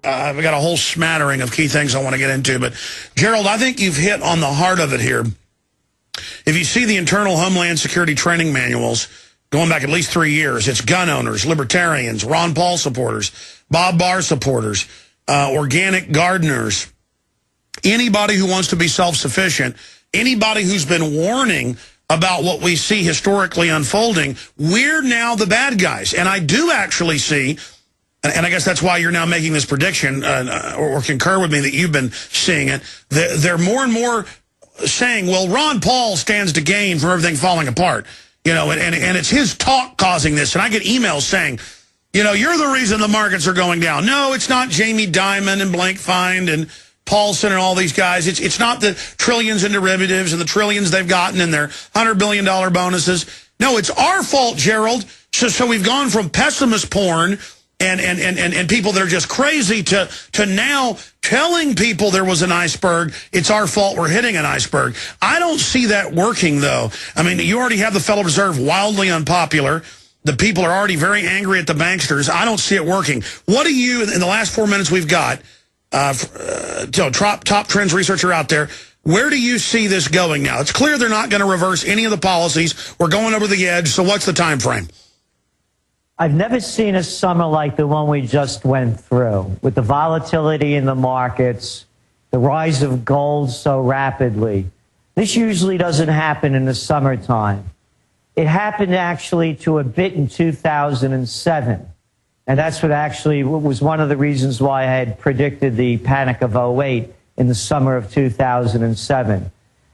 I've got a whole smattering of key things I want to get into. But, Gerald, I think you've hit on the heart of it here. If you see the internal Homeland Security training manuals, going back at least 3 years, it's gun owners, libertarians, Ron Paul supporters, Bob Barr supporters, organic gardeners, anybody who wants to be self-sufficient, anybody who's been warning about what we see historically unfolding, we're now the bad guys. And I do actually see, and I guess that's why you're now making this prediction, or concur with me that you've been seeing it, they're more and more saying, well, Ron Paul stands to gain from everything falling apart. You know, and it's his talk causing this. And I get emails saying, you know, you're the reason the markets are going down. No, it's not Jamie Dimon and Blankfein and Paulson and all these guys. It's not the trillions in derivatives and the trillions they've gotten in their $100 billion bonuses. No, it's our fault, Gerald. So we've gone from pessimist porn and people that are just crazy to now telling people there was an iceberg. It's our fault we're hitting an iceberg. I don't see that working, though. I mean, you already have the Federal Reserve wildly unpopular. The people are already very angry at the banksters. I don't see it working. What do you, in the last 4 minutes we've got, top trends researcher out there, where do you see this going now? It's clear they're not going to reverse any of the policies. We're going over the edge. So what's the time frame? I've never seen a summer like the one we just went through, with the volatility in the markets, the rise of gold so rapidly. This usually doesn't happen in the summertime. It happened actually to a bit in 2007. And that's what actually was one of the reasons why I had predicted the panic of '08 in the summer of 2007.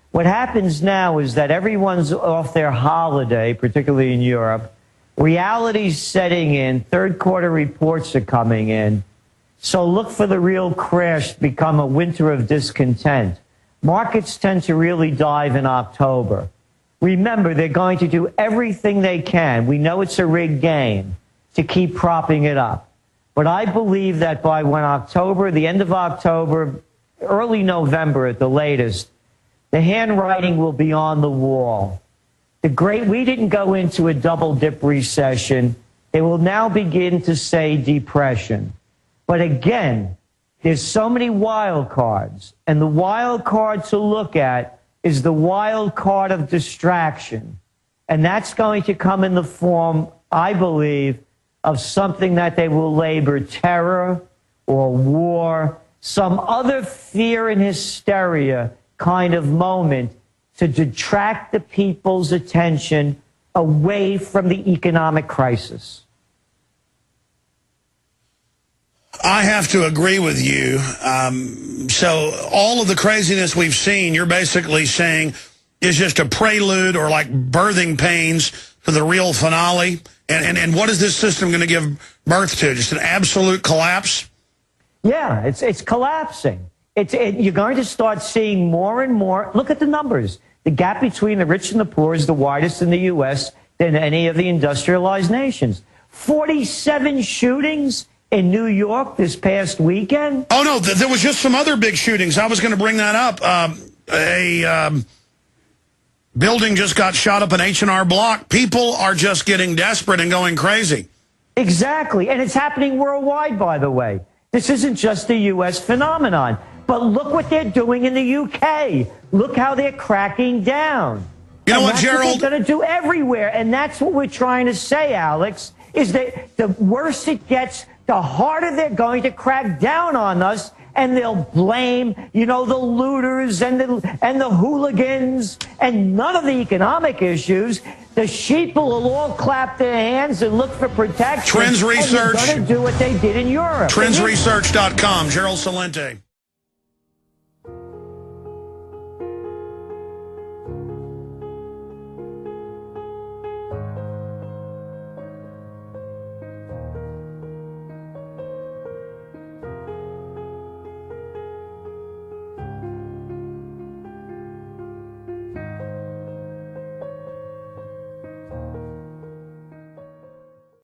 What happens now is that everyone's off their holiday, particularly in Europe. Reality's setting in. Third quarter reports are coming in. So look for the real crash to become a winter of discontent. Markets tend to really dive in October. Remember, they're going to do everything they can. We know it's a rigged game to keep propping it up. But I believe that by the end of October, early November at the latest, the handwriting will be on the wall. We didn't go into a double-dip recession. They will now begin to say depression. But again, there's so many wild cards. And the wild card to look at is the wild card of distraction. And that's going to come in the form, I believe, of something that they will label terror or war, some other fear and hysteria kind of moment to detract the people's attention away from the economic crisis. I have to agree with you. So all of the craziness we've seen, you're basically saying is just a prelude or like birthing pains to the real finale. And what is this system going to give birth to? Just an absolute collapse? Yeah, it's collapsing. You're going to start seeing more and more. Look at the numbers. The gap between the rich and the poor is the widest in the U.S. than any of the industrialized nations. 47 shootings in New York this past weekend. Oh, no, there was just some other big shootings. I was going to bring that up. A building just got shot up in H&R Block. People are just getting desperate and going crazy. Exactly. And it's happening worldwide, by the way. This isn't just a U.S. phenomenon. But look what they're doing in the U.K. Look how they're cracking down. You know what, Gerald? That's what they're going to do everywhere. And that's what we're trying to say, Alex, is that the worse it gets, the harder they're going to crack down on us. And they'll blame, you know, the looters and the hooligans and none of the economic issues. The sheep will all clap their hands and look for protection. Trends Research. And they're going to do what they did in Europe. Trendsresearch.com. GERALD CELENTE.